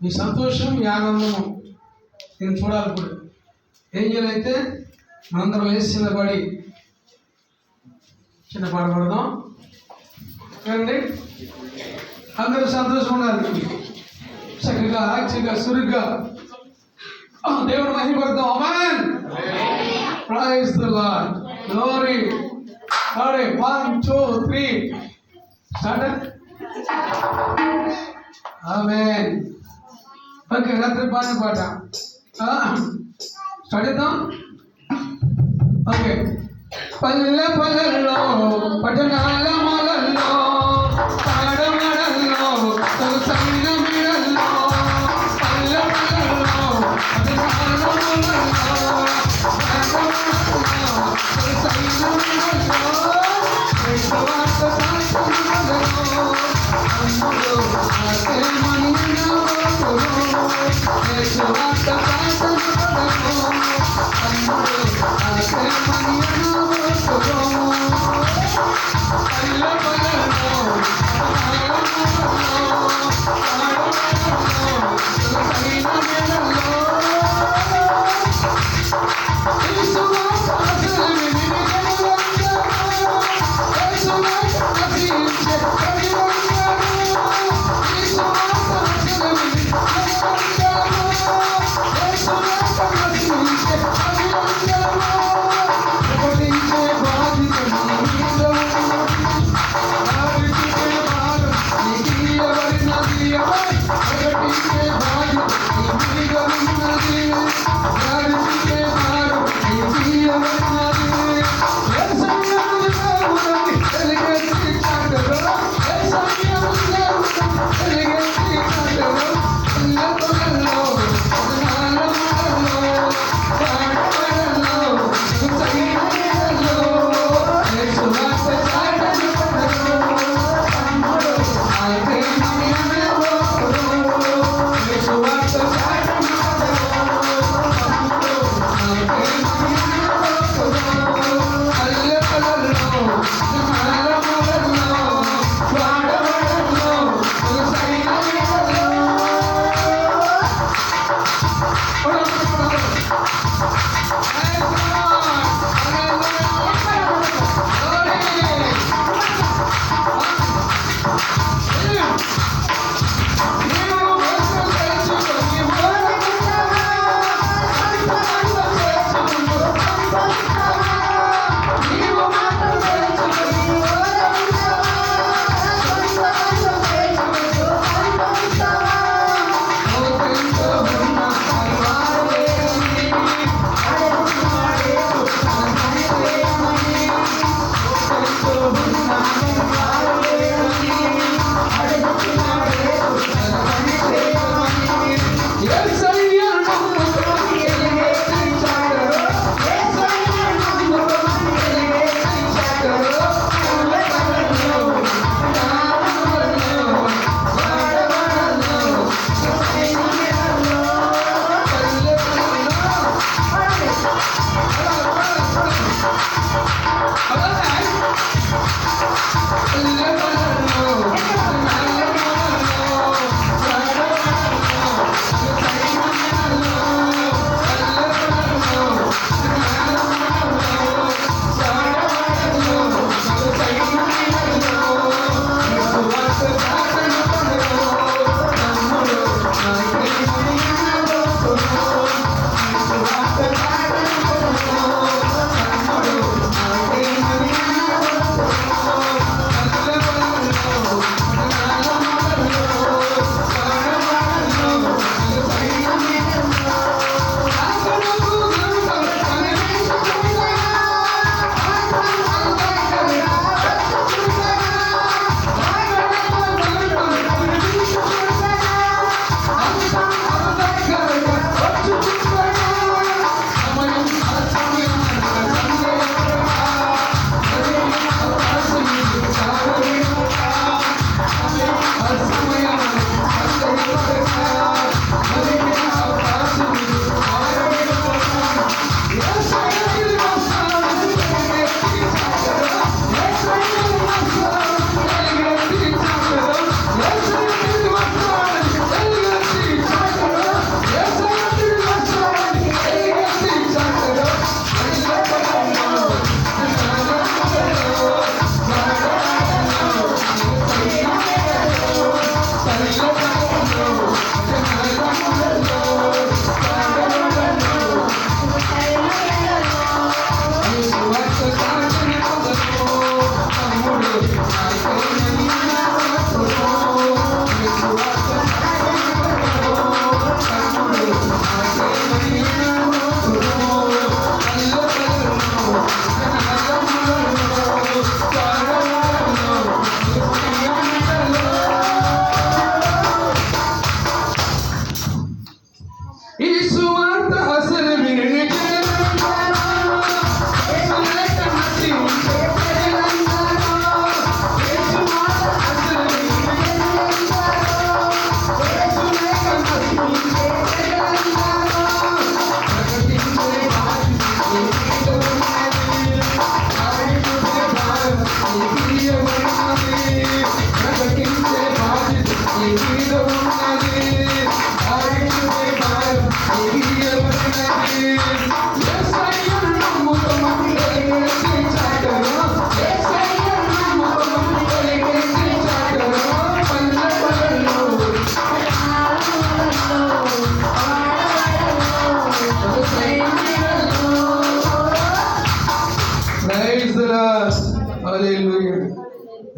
మీ సంతోషం, మీ ఆనందము నేను చూడాలి. ఇప్పుడు ఏం చేయాలైతే మనందరం వేసి పడి చిన్న పాట పడదాం కదండి. అందరూ సంతోషం ఉండాలి, చక్కగా చక్కగా సురుగ్గా దేవుడు మహిమపడతాం. Amen. Praise the lord. Glory. Ready 1 2 3 start. Amen. Okay, రాత్రి పాట స్టార్ట్ చేద్దాం. ఓకే. పల్లె పల్లెల్లో పట్టణాల మొలల్లో పాడమడల్లో సంగ మిడల్లో పల్లె పల్లెల్లో పట్టణాల మొలల్లో సంగ మిడల్లో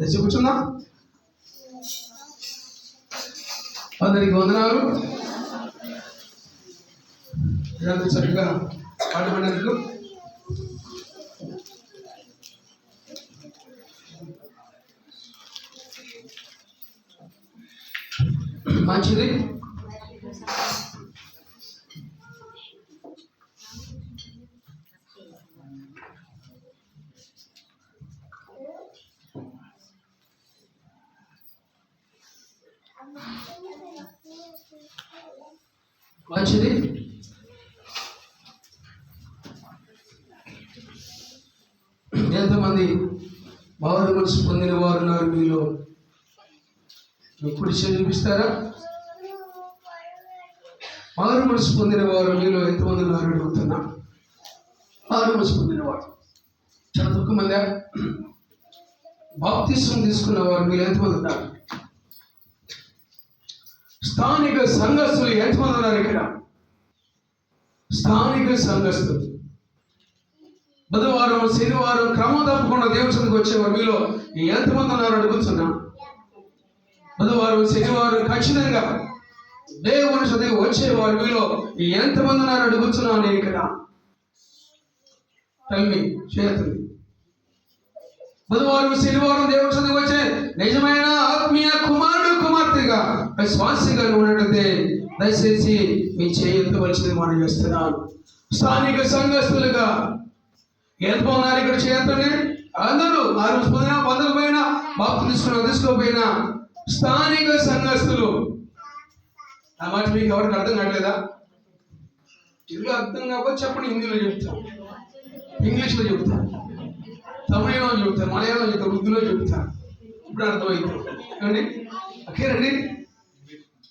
లేచి కూర్చుందాం. అందరికి వందనాలు. ఇదంతా చక్కగా పాటపడినందుకు మంచిది. మంచిది. ఎంతమంది మారు మనసు పొందిన వారు ఉన్నారు మీలో? కుడి చేయి చూపిస్తారా? మారు మనసు పొందిన వారు మీలో ఎంతమంది ఉన్నారు అడుగుతున్నా. మారు మనసు పొందిన వారు చాలా తక్కువ మంది. బాప్తిస్మం తీసుకున్న వారు మీరు ఎంతమంది ఉన్నారు? స్థానిక సంఘస్థులు ఎంతమంది ఉన్నారు ఇక్కడ? స్థానిక సంఘస్థులు బుధవారం శనివారం క్రమం తప్పకుండా దేవుని సన్నిధికి వచ్చేవారు మీలో ఎంతమంది ఉన్నారు అడుగుతున్నా. బుధవారం శనివారం ఖచ్చితంగా దేవుని సన్నిధికి వచ్చేవారు మీలో ఎంతమంది ఉన్నారు అడుగుతున్నాను నేను ఇక్కడ. తల్లి చేతులు బుధవారం శనివారం దేవుని సన్నిధికి వచ్చే నిజమైన ఆత్మీయ కుమారుడు కుమార్తెగా విశ్వాసిగా ఉన్నట్లయితే దయచేసి మీ చేయవలసింది మనం చేస్తున్నాను. స్థానిక సంఘస్థులుగా ఎంతమంది ఉన్నారు ఇక్కడ? చేయతండి అందరూ. ఆ రోజు పొందినా పొందకపోయినా బాప్తిస్మం తీసుకోకపోయినా స్థానిక సంఘస్థులు. ఆ మాట మీకు ఎవరికి అర్థం కావట్లేదా? తెలుగులో అర్థం కాకపోతే చెప్పండి, హిందీలో చెప్తాను, ఇంగ్లీష్లో చెప్తాను, తమిళంలో చెప్తాను, మలయాళంలో చెప్తాను, ఉర్దూలో చెప్తాను. ఇప్పుడు అర్థమైంది ఓకేనండి.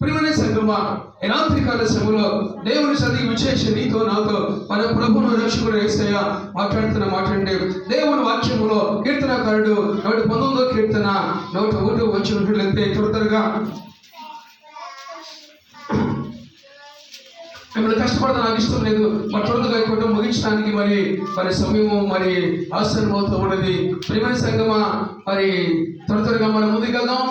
ప్రియమైన సంగమా, ఈ రాత్రి కాల సమయంలో దేవుని సన్నిధికి విచ్చేసి నీతో నాతో మన ప్రభువును రక్షకుడు యేసయ్య మాట్లాడండి. దేవుని వాక్యములో కీర్తనకారుడు 119వ కీర్తన 101 వచ్చినట్లయితే త్వరగా మిమ్మల్ని కష్టపడతా నాకు ఇష్టం లేదు, మరి త్వరగా కొట్టం ముగించడానికి మరి సమయము మరి ఆశ్చర్యమవుతూ ఉన్నది. ప్రియమైన సంగమా, మరి త్వరగా మనం ముందుకెళ్దాం.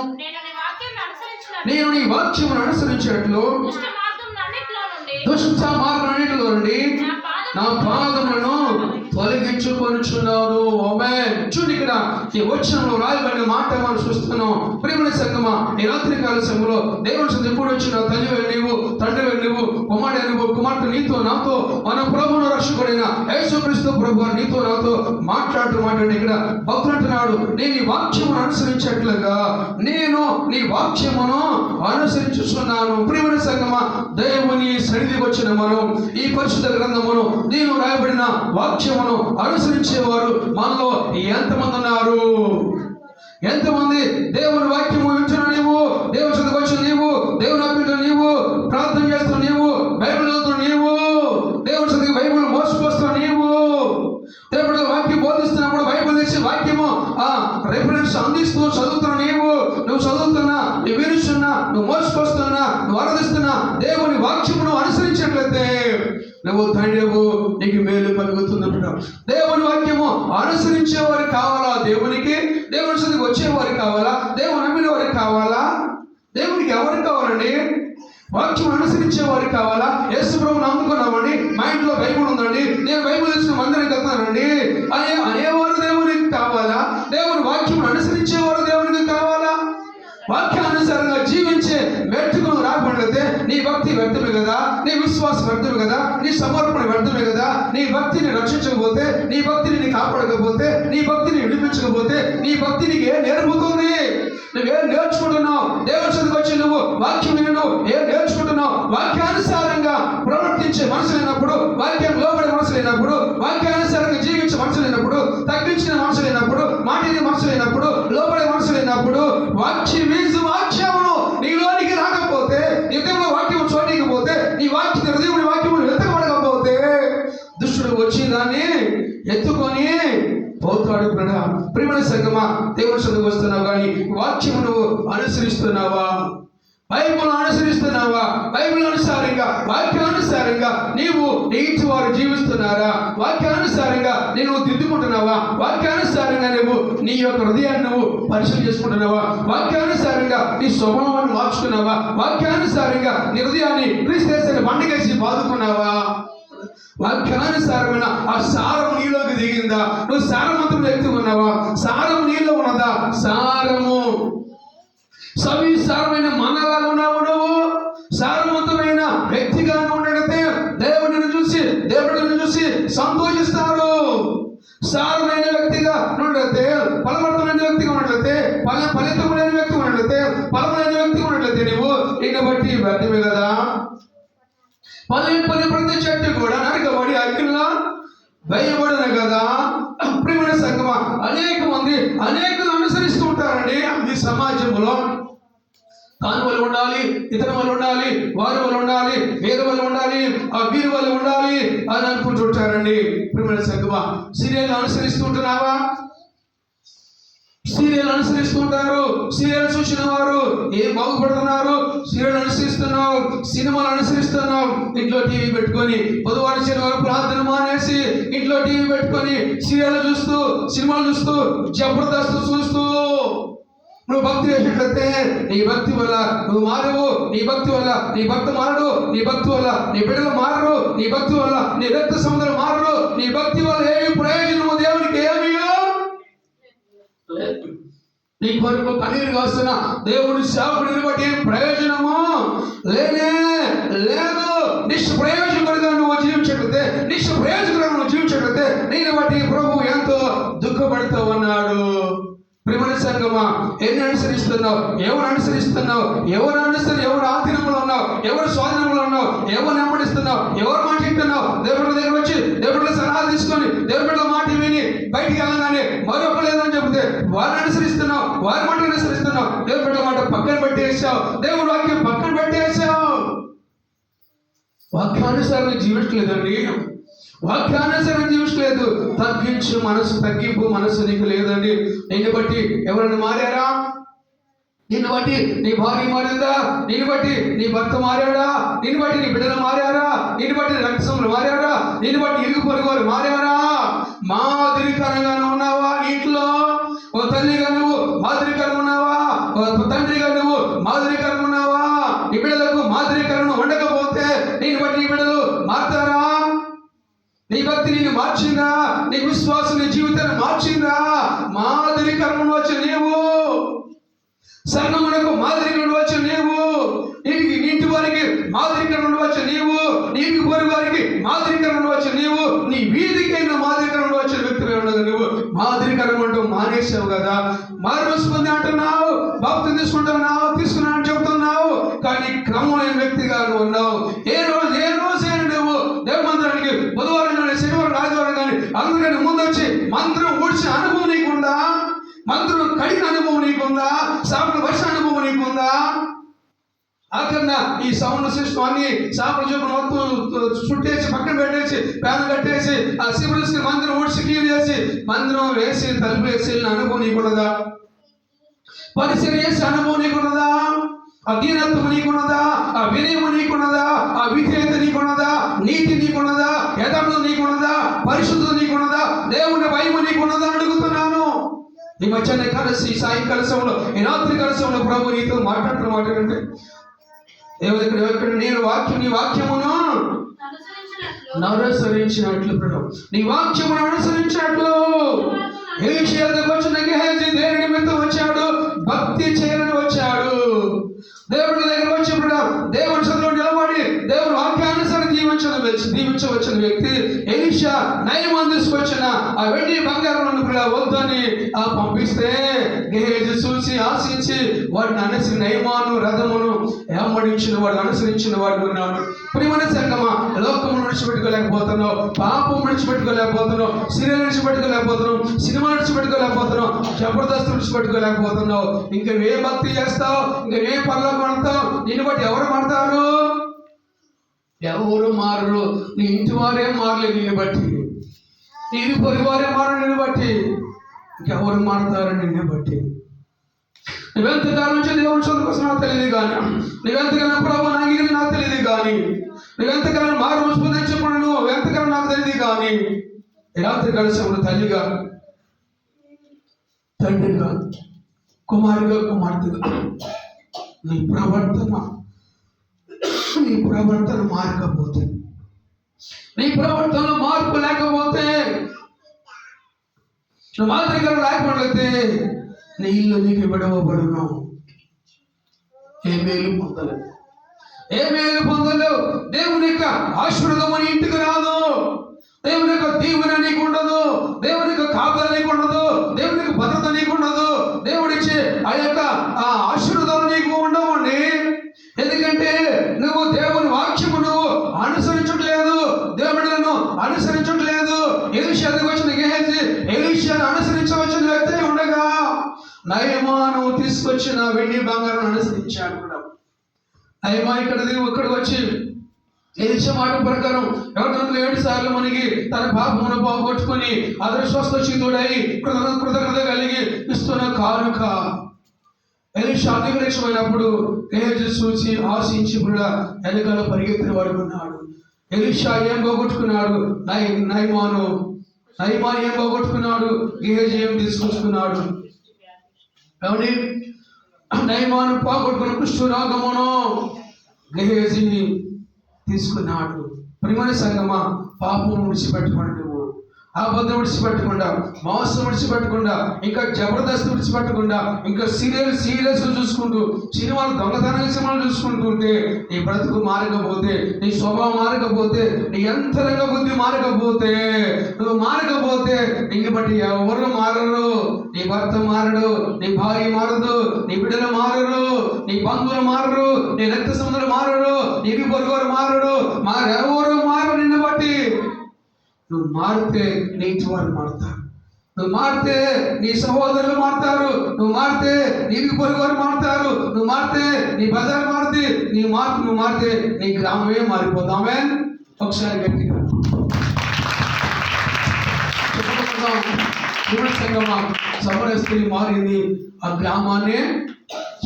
నేను నీ వాక్యమును అనుసరించినట్లు దుష్ట మార్గములన్నిటిలో నుండి నా పాదములను తొలగించుకొనుచున్నాను. ఆమేన్. చూడు ఇక్కడ ఈ వచనంలో రాయబడిన మాట మనం చూస్తున్నాం. ప్రియమైన సంగమా, ఈ రాత్రి కాల సమయంలో దేవుని సన్నిధికి ఎప్పుడు వచ్చిన తల్లివే నీవు, తండ్రివే నీవు, కుమారుడే నువ్వు, కుమార్తె నీతో నాతో మన ప్రభువును రక్షకుడైన యేసుక్రీస్తు ప్రభువు నీతో నాతో మాట్లాడి ఇక్కడ భక్తుడు అంటున్నాడు, నేను ఈ వాక్యమును అనుసరించేట్లుగా నేను నీ వాక్యమును అనుసరించుచున్నాను. ప్రియమైన సంగమా, దేవుని సన్నిధికి వచ్చిన మనం ఈ పరిశుద్ధ గ్రంథమును నేను రాయబడిన వాక్యమును అనుసరించేవారు మనలో ఎంతమంది ఉన్నారు? ఎంతమంది దేవుని వాక్యము వింటున్న నీవు, దేవుని సన్నిధికి వచ్చిన నీవు, దేవుని అప్పటిలో నీవు ప్రార్థన చేస్తున్న నీవు, బైబిల్ చదువుతున్న నీవు, దేవుని సన్నిధికి బైబిల్ మోసుకొస్తున్న నీవు, దేవుడు వాక్యం బోధిస్తున్నప్పుడు బైబిల్ తెచ్చి వాక్యము రెఫరెన్స్ అందిస్తూ చదువుతున్న నీవు, నువ్వు చదువుతున్నా, నువ్వు వినుస్తున్నా, నువ్వు మోసుకొస్తున్నా, నువ్వు ఆరాధిస్తున్నా దేవుని వాక్యమును అనుసరించినట్లయితే నువ్వు ధన్యవు, నీకు మేలు కలుగుతున్నట్టు. దేవుని వాక్యము అనుసరించేవారు కావాలా? దేవునికి దేవుని సన్నిధికి వచ్చేవారు కావాలా? దేవుని నమ్మిన వారికి కావాలా? దేవునికి ఎవరికి కావాలండి? వాక్యం అనుసరించేవారికి కావాలా? యేసు ప్రభువుని నమ్ముకున్నామండి, మా ఇంట్లో బైబిల్ ఉందండి, నేను బైబిల్ తెచ్చిన మందిరానికి వెళ్తానండి అనేవారు దేవునికి కావాలా? దేవుని వాక్యం అనుసరించేవారు దేవునికి కావాలా? వాక్యానుసారంగా జీవించే వ్యక్తులను రాబడితే నీ భక్తి వ్యర్థమే కదా, నీ విశ్వాసం వ్యర్థమే కదా, నీ సమర్పణ వ్యర్థమే కదా. నీ భక్తిని రక్షించకపోతే, నీ భక్తిని కాపాడకపోతే, నీ భక్తిని విడిపించకపోతే నీ భక్తి నీకు ఏం నేర్పుతుంది? నువ్వేం నేర్చుకుంటున్నావు? దేవుని సన్నిధికి వచ్చి నువ్వు వాక్యం విను, ఏం నేర్చుకుంటున్నావు? వాక్యానుసారంగా ప్రవర్తించే మనసు లేనప్పుడు, వాక్యం లోబడే మనసు లేనప్పుడు, వాక్యానుసారంగా జీవించే మనసు లేనప్పుడు, తగ్గించిన మనసు లేనప్పుడు, మాటిని మనసు లేనప్పుడు, లోబడే మనసు లేనప్పుడు, వాక్యమును నీలోనికి రాకపోతే, నీ హృదయంలో వాక్యము చోటికపోతే, నీ హృదయం వాక్యమును వెతకబడకపోతే దుష్టుడు వచ్చి దాన్ని ఎత్తుకొని పోతాడు. ప్రియమైన సంగమా, దేవుని సన్నిధికి వస్తున్నావు కానీ వాక్యమును అనుసరిస్తున్నావా? బైబిల్ అనుసరిస్తున్నావా? బైబిల్ అనుసారంగా వాక్యానుసారంగా నీవు నీటి వారు జీవిస్తున్నారా? వాక్యానుసారంగా నేను దిద్దుకుంటున్నావా? చేసుకుంటున్నావా? వాక్యానుసారంగా నువ్వు నీ యొక్క హృదయాన్ని నువ్వు పరిశీలన చేసుకుంటున్నావా? వాక్యానుసారంగా నీ స్వభావాన్ని మార్చుకున్నావా? వాక్యానుసారంగా నీ హృదయాన్ని క్రీస్తు పండుగేసి బాదుకున్నావా? వాక్యానుసారమైన ఆ సారం నీలోకి దిగిందా? నువ్వు సారవంతుడు వ్యక్తి ఉన్నావా? సారం నీలో ఉన్నదా? సారము సవిసారమైన మనలా ఉన్నావు. నువ్వు సారవంతమైన వ్యక్తిగా ఉండగలిగితే దేవుడిని చూసి సంతోషిస్తారు. సారమైన వ్యక్తిగా ఉండగలిగితే, ఫలవర్తమైన వ్యక్తిగా ఉండగలిగితే, ఫలితం లేని వ్యక్తి ఉండగలిగితే, ఫలమైన వ్యక్తి ఉండగలిగితే నువ్వు నిన్ను బట్టి వ్యర్థమే కదా. ప్రతి చెట్టు కూడా నరకబడి అగ్నిలో వేయబడను కదా. ప్రియమైన సంగమా, అనేకులు అనుసరిస్తూ ఉంటారండి ఈ సమాజంలో. తాను వాళ్ళు ఉండాలి, ఇతర వాళ్ళు ఉండాలి, వారి వాళ్ళు ఉండాలి, వేరే వాళ్ళు ఉండాలి, ఆ వీరి వాళ్ళు ఉండాలి అని అనుకుంటుంటారండి. ప్రియమైన సంగమా, సీరియల్ అనుసరిస్తుంటున్నావా? సీరియల్ అనుసరిస్తుంటారు. సీరియల్ చూసిన వారు ఏం బాగుపడుతున్నారు? సీరియల్ అనుసరిస్తున్నావు, సినిమాలు అనుసరిస్తున్నావు. ఇంట్లో టీవీ పెట్టుకొని బుధవారం శనివారం ప్రార్థన మానేసి ఇంట్లో టీవీ పెట్టుకొని సీరియల్ చూస్తూ, సినిమాలు చూస్తూ, జబర్దస్త్ చూస్తూ నువ్వు భక్తి చేసినట్లయితే నీ భక్తి వల్ల నువ్వు మారవు. నీ భక్తి వల్ల నీ భక్తి మారడు. నీ భక్తి వల్ల నీ బిడ్డలు మారరు. నీ భక్తి వల్ల నీ రక్త సముద్రం మారరు. నీ భక్తి వల్ల ఏమి ప్రయోజనము దేవునికి ఏమియో. నీ కొరకు కన్నీరు కాస్తున్న దేవుని సేవకుడిని బట్టి ప్రయోజనము లేనే లేదు. నిష్ప్రయోజకుడిగా నువ్వు జీవించట్లయితే నేను బట్టి ప్రభు ఎంతో దుఃఖపడుతూ ఉన్నాడు. ప్రియమైన సంగమా, ఎన్ని అనుసరిస్తున్నావు? ఎవరు అనుసరిస్తున్నావు? ఎవరు ఆధీనంలో ఉన్నావు? ఎవరు స్వాధీనంలో ఉన్నావు? ఎవరు వెంబడిస్తున్నావు? ఎవరు మాట వింటున్నావు? దేవుడి దగ్గర వచ్చి దేవుడి సలహా తీసుకొని దేవుడి మాట విని బయటికి వెళ్ళగానే మరొక లేదని చెబితే వారిని అనుసరిస్తున్నావు, వారి మాట అనుసరిస్తున్నావు. దేవుడి మాట పక్కన పెట్టేసావు, దేవుడి వాక్యం పక్కన పెట్టేసావు. వాక్యానుసారం జీవించలేదండి. వాక్యానుసారం జీవించలేదు. తగ్గింపు మనసు నీకు లేదండి. నిన్ను బట్టి ఎవరైనా మారారా? నిన్ను బట్టి నీ భార్య మారిందా? నిన్ను బట్టి నీ భర్త మారాడా? నిన్ను బట్టి నీ బిడ్డలు మారారా? నిన్ను బట్టి రక్తసములు మారారా? నిన్ను బట్టి ఇరుగు పొరుగు వారు మారారా? మాదిరికరంగానే ఉన్నావా? ఇంట్లో ఓ తల్లిగా నువ్వు మాదిరికరంగా ఉన్నావా? ఓ తండ్రిగా నువ్వు మాదిరికరంగా ఉన్నావా? నీ బిడ్డలకు మాదిరికరంగా ఉండకపోతే నిన్ను బట్టి నీ బిడ్డలు మారుతారా? నీ భక్తి నిన్ను మార్చిందా? నీ విశ్వాసం నీ జీవితాన్ని మార్చిందా? మాదిరికరంగా వచ్చి నీవు సంఘమునకు మాదిరికరంగా వచ్చి నీవు, ఇంటి వారికి మాదిరికరంగా వచ్చి నీవు, నీకు పొరుగు వారికి మాదిరికరంగా వచ్చి నీవు, నీ వీధికైనా మాదిరికరంగా వచ్చిన వ్యక్తిగా ఉండదు. నువ్వు మాదిరికరం అంటూ మానేసావు కదా. మారుమనసు పొంది అంటున్నావు, భక్తి తీసుకున్నావు అని చెబుతున్నావు, కానీ క్రమం లేని వ్యక్తిగా నువ్వు ఉన్నావు. ఏ రోజైనా నువ్వు దేవుడి మందిరానికి బుధవారం కానీ శనివారం ఆదివారం కానీ అందుకని ముందు వచ్చి మందిరం ఊడ్చిన అనుభవం నీకుందా? మందిరం కడిగిన అనుభవం నీకుందా? సాపులు వర్ష అనుభవం నీకుందా? అక్కడ ఈ సౌండ్ సిస్టమ్ అన్ని సాపులు చూపు మొత్తం చుట్టేసి పక్కన పెట్టేసి ప్యాన్ కట్టేసి ఆ శివుడికి మందిరం ఊడ్చి క్లీన్ చేసి మందిరం వేసి తలుపు వేసి అనుభవం నీకున్నదా? పరిచయం చేసే అనుభవం నీకున్నదా? ఆ దీనత్వం నీకున్నదా? ఆ వినయము నీకున్నదా? ఆ విధేయత నీకున్నదా? నీతి నీకున్నదా? యథార్థత నీకున్నదా? పరిశుద్ధత నీకున్నదా? దేవుని భయము నీకున్నదా అడుగుతున్నాను. ఈ మధ్యాహ్న కలిసి సాయంకాల సమయంలో ఈ రాత్రి కలసంలో ప్రభు నీతో మాట్లాడుతున్నమాట. ఎక్కడ నేను నీ వాక్యమును అనుసరించినట్లు నీ వాక్యమును అనుసరించినట్లు వచ్చిన గెహజీ దేవుని నిమిత్తం వచ్చాడు, భక్తి చేయాలని వచ్చాడు. దేవుడి దగ్గర వచ్చినప్పుడు దేవుడి సన్నిధిలో నిలబడి దేవుడు వాక్యానుసారం దీవించవచ్చిన వ్యక్తి ఎలీషా నయమాను తీసుకొచ్చిన ఆ వెండి బంగారం వద్దని పంపిస్తే గెహజీ చూసి ఆశించి వాడిని అనుసరి నయమాను రథమును వెంబడించిన వాడు అనుసరించిన వాడు ఉన్నాడు. ప్రియమైన సంగమా, లోకమును విడిచిపెట్టుకోలేకపోతున్నావు, పాపం విడిచిపెట్టుకోలేకపోతున్నావు, సీరియల్ విడిచిపెట్టుకోలేకపోతున్నావు, సినిమా విడిచిపెట్టుకోలేకపోతున్నావు, జబర్దస్త్ విడిచిపెట్టుకోలేకపోతున్నావు. ఇంకా ఏ భక్తి చేస్తావు? ఇంకా ఏ పనులకు పడతావు? నిన్ను బట్టి ఎవరు పడతారు? ఎవరు మారరు. నీ ఇంటి వారే మారలేదు నిన్ను బట్టి, నీ పొరుగు వారే మారరు నిన్ను బట్టి. ఇంకెవరు మారుతారు నిన్ను బట్టి? నువ్వెంతకాలం నుంచి దేవుని చదువు కోసం నాకు తెలియదు కానీ, నువ్వెంతకాలం ప్రభు నాకు నాకు తెలియదు కానీ, నువ్వెంతకాలం మారు ముసుపు తెచ్చుకున్నాను నువ్వు ఎంతకాలం నాకు తెలియదు కానీ, రాత్రి కలిసి తల్లిగా తండ్రిగా, కుమారుగా, కుమార్తెగా నీ ప్రవర్తన మారకపోతే, నీ ప్రవర్తన మార్పు లేకపోతే, నువ్వు మాదిరిగా లేకపోతే నీ ఇల్లు నీకు విడవబడును. ఏ మేలు పొందలేవు. దేవుని యొక్క ఆశీర్వాదం నీ ఇంటికి రాదు. దేవుని యొక్క దీవెన నీకు ఉండదు. దేవుని యొక్క కాపుదల నీకు ఉండదు. దేవుని యొక్క భద్రత నీకు ఉండదు. దేవుడిచ్చే ఆ యొక్క ఆశీర్వాదాలు నీకు ఉండవండి. ఎందుకంటే నువ్వు దేవుని వాక్యము నువ్వు అనుసరించట్లేదు, దేవుడిను అనుసరించట్లేదు. ఎలీషాకు వచ్చిన గేహజీ ఎలీషాను అనుసరించవచ్చిన వ్యక్తి ఉండగా నయమాను తీసుకొచ్చిన వెండి బంగారం అనుసరించాడు కూడా. నయమా ఇక్కడికి వచ్చి ఎలీషా మాట ప్రకారం 7 సార్లు మనకి తన పాపమును పోగొట్టుకుని అతను స్వస్థచిత్తుడై కృతజ్ఞత కలిగి ఇస్తున్న కానుక. ఎలీషా అధికరించమైనప్పుడు గేహజీ చూసి ఆశించి కూడా వెనకాల పరిగెత్తిన వాడుకున్నాడు. ఎలీషా ఏం పోగొట్టుకున్నాడు? నయమాను ఏం పోగొట్టుకున్నాడు? గేహజీ ఏం తీసుకొచ్చుకున్నాడు? ఏమండి, నయమాను పోగొట్టుకున్న కుష్ఠరోగమును గేహజీ తీసుకున్నాడు. ప్రియమైన సంగమా, పాపం విడిచిపెట్టుకోండి. నువ్వు అబద్ధం విడిచిపెట్టకుండా, మోసం విడిచిపెట్టకుండా, ఇంకా జబర్దస్త్ విడిచిపెట్టకుండా, ఇంకా సీరియస్ చూసుకుంటూ, దొంగతనం సినిమాలు చూసుకుంటూ ఉంటే నీ బ్రతుకు మారకపోతే, నీ స్వభావం మారకపోతే, నీ యంత్రంగ బుద్ధి మారకపోతే, నువ్వు మారకపోతే నిన్ను బట్టి ఎవరు మారరు. నీ భర్త మారడు, నీ భార్య మారదు, నీ బిడ్డలు మారరు, నీ బంధువులు మారరు, నీ రక్త సంబంధులు మారరు, నీకు పొరుగురు మారడు, ఎవరు మారరు. నిన్ను బట్టి నువ్వు మారితే నీ ఇంటి వారు మారుతారు. నువ్వు మారితే నీ సహోదరులు మారుతారు. నువ్వు మారితే నీకు పొరుగురు మారుతారు. నువ్వు మారితే నీ బజార్ మారితే నువ్వు మారితే నీ గ్రామమే మారిపోతామే. ఒకసారి గట్టిగా సంగమా, సమర స్త్రీ మారింది. ఆ గ్రామాన్ని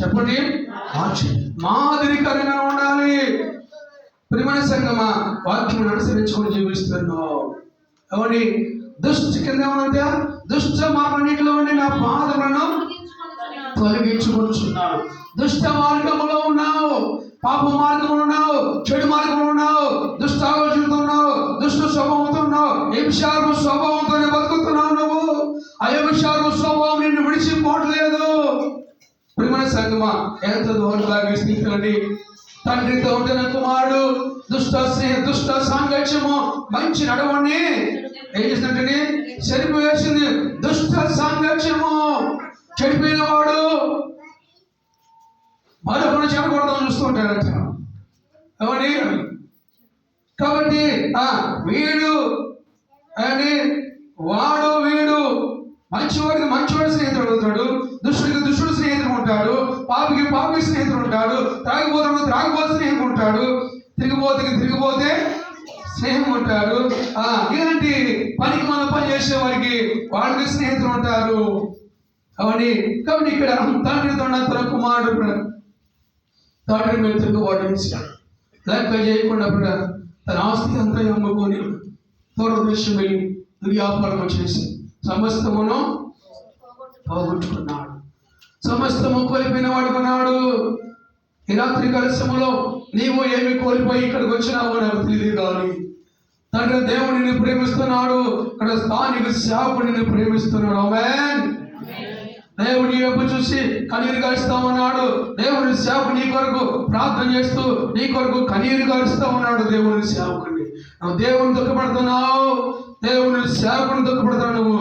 చెప్పండి మాదిరికరంగా ఉండాలి. ప్రియమైన సంగమా, వాక్యం అనుసరించుకొని జీవిస్తున్నావు. ఎవరి దుష్ట కింద ఏమంటే దుష్ట మార్గంలో ఉండి నా పాదములను తొలగించుకుంటున్నాను. దుష్ట మార్గంలో ఉన్నావు, పాప మార్గంలో ఉన్నావు, చెడు మార్గంలో ఉన్నావు, దుష్ట ఆలోచనతో ఉన్నావు, దుష్ట స్వభావంతో ఉన్నావు, వ్యభిచార స్వభావంతోనే బతుకుతున్నావు. నువ్వు ఆ వ్యభిచార స్వభావం నిన్ను విడిచిపోవట్లేదు. ప్రియమైన సంగమా, ఎంత దూరంగా స్నేహితులని తండ్రితో ఉంటున్న కుమారుడు దుష్ట సాంగత్యము మంచి నడవని ఏం చేసినట్టు చెడిపోయేసింది. దుష్ట సాంగత్యము చెడిపోయిన వాడు మరొకరు చెడగొడదాం చూస్తుంటాడంట. ఎవరి కాబట్టి వీడు మంచివాడి స్నేహితుడు అవుతాడు, దుష్టుడికి దుష్టుడు స్నేహితుడు ఉంటాడు, పాపి స్నేహితుడు ఉంటాడు, త్రాగిపోతే స్నేహితుడు ఉంటాడు, తిరిగిపోతే స్నేహం ఉంటాడు. ఇలాంటి పనికి మనం పని చేసే వారికి వాళ్ళకి స్నేహితులు ఉంటారు. అవన్నీ కాబట్టి ఇక్కడ తండ్రితో తన కుమారుడు తండ్రి మీద తిరుగుబాటు లెక్క చేయకుండా తన ఆస్తి అంతా అమ్ముకొని దూరదేశం వెళ్ళి వ్యాపారం చేసి సమస్తమును పోగొట్టుకున్నాడు. సమస్తము కోల్పోయిన వాడుకున్నాడు. ఈ రాత్రి కలశములో నీవు ఏమి కోల్పోయి ఇక్కడికి వచ్చినావో నాకు తెలియదు, కానీ తండ్రి దేవుడు నిన్ను ప్రేమిస్తున్నాడు. ఇక్కడ స్థానిక సేవకుడు నిన్ను ప్రేమిస్తున్నాడు. ఆమేన్. దేవుడి వైపు చూసి కన్నీరు గారుస్తా ఉన్నాడు. దేవుని సేవకు నీ కొరకు ప్రార్థన చేస్తూ నీ కొరకు కన్నీరు గారుస్తా ఉన్నాడు. దేవుని సేవకుడిని నువ్వు దేవుని దుఃఖపడుతున్నావు, దేవుని సేవకుని దుఃఖపడుతున్నావు. నువ్వు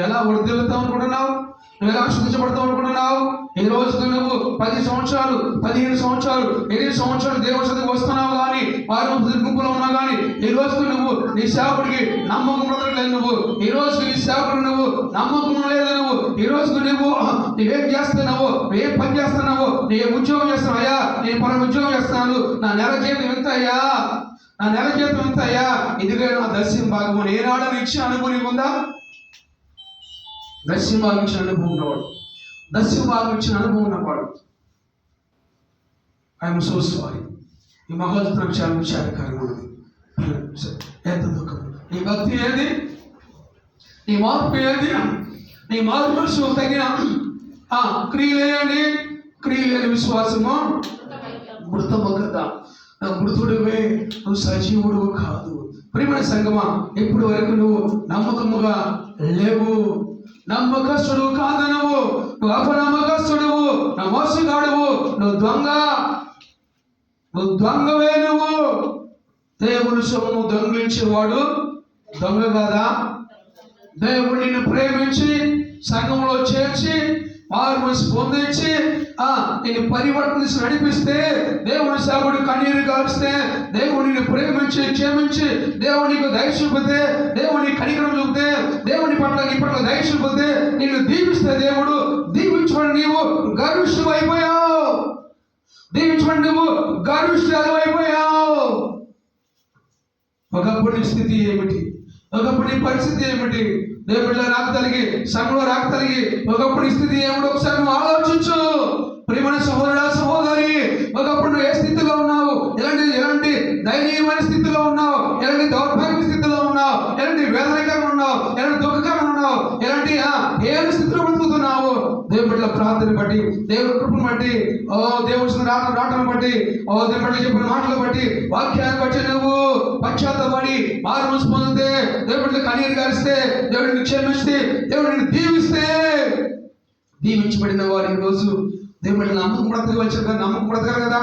ఎలా వృద్ధిల్లుతావు అనుకుంటున్నావు? నువ్వు ఎలా ఆశించబడతావు అనుకుంటున్నావు? ఈ రోజుకు నువ్వు 10 సంవత్సరాలు 15 సంవత్సరాలు 8 సంవత్సరాలు దేవుని సన్నిధికి వస్తున్నావు, కానీ వారు గుంపులో ఉన్నావు, కానీ ఈ రోజుకు నువ్వు నీ సేవకుడికి నమ్మకం లేదు. నువ్వు ఈ రోజుకు నీ సేవకుడు నువ్వు నమ్మకం లేదు. నువ్వు ఈ రోజుకు నువ్వేం చేస్తున్నావు, ఏం పని చేస్తున్నావు, నీ ఉద్యోగం చేస్తున్నావు. అయ్యా నేను పని ఉద్యోగం చేస్తున్నాను, నా నెల జీతం ఎంత అయ్యా, నా నెల జీతం ఎంత అయ్యా, ఇదిగే నా దర్శన భాగము నేనాడని ఇచ్చిన అనుభవం ఉందా? దర్శన భాగం ఇచ్చిన అనుభవం ఉన్నవాడు, దర్శన భాగం ఇచ్చిన అనుభవం ఉన్నవాడు ఐఎమ్ సో సారీ. ఈ మహోత్సవం చాలా విచారకరంగా ఉన్నది. ఎంత దుఃఖం. నీ భక్తి ఏది, నీ మార్పు ఏది? నీ మారు మనసు తగిన క్రియలేని విశ్వాసము మృతము కదా. మృతుడివే, నువ్వు సజీవుడు కాదు. ప్రియమైన సంగమా, ఇప్పటి వరకు నువ్వు నమ్మకముగా లేవు. నమ్మకస్తుడు కాదు నువ్వు అపనమ్మకస్తుడువు, నువ్వు మోసగాడువు, నువ్వు దొంగవే. నువ్వు దేవుని సొమ్ము దొంగిలించేవాడు దొంగ కదా. దేవుడు నిన్ను ప్రేమించి సంఘంలో చేర్చి మారు మనసు పొందించి నేను పరివర్తన నడిపిస్తే, దేవుని సేవకుడు కన్నీరు కారిస్తే, దేవుడిని ప్రేమించి క్షమించి దేవునికి దయ చూపితే, దేవుని కనికరం చూపితే, దేవుని పట్ల నీ పట్ల దయ చూపితే, నిన్ను దీవిస్తే, దేవుడు దీవించబడి నీవు గర్విష్ఠుడు అయిపోయావు. దీవించబడి నువ్వు గర్విష్ఠుడు అయిపోయావు. ఒకప్పుడు స్థితి ఏమిటి? ఒకప్పుడు పరిస్థితి ఏమిటి? దేవుడిలో రాకతలిగి సంఘంలో రాకతలిగి ఒకప్పుడు స్థితి ఏమిటి? ఒకసారి నువ్వు ఆలోచించు. ప్రియమైన సహోదరుడా, సహోదరి, ఒకప్పుడు నువ్వు ఏ స్థితిలో ఉన్నావు? ఎలాంటి దయనీయమైన స్థితిలో ఉన్నావు? ఎలాంటి దౌర్భాగ్య స్థితిలో ఉన్నావు? ఎలాంటి వేదనకరంగా ఉన్నావు? ఎలాంటి దుఃఖకరంగా ఉన్నావు? ఎలాంటి ఏ స్థితిలో బ్రతుకుతున్నావు? దేవుడిలో ప్రార్థన బట్టి, దేవుడి కృపను బట్టి, దేవుడి రాటను బట్టి, దేవుడి బట్టి చెప్పిన మాటలు బట్టి, వాక్యాన్ని బట్టి నువ్వు పశ్చాత్తపడి మారు మనసు పొందితే, దేవుడిని కన్నీరు కారిస్తే, దేవుడిని క్షమిస్తే, దేవుడిని దీవిస్తే, దీవించబడిన వారు ఈరోజు దేవుడి నమ్మకం బ్రతకవచ్చు కదా.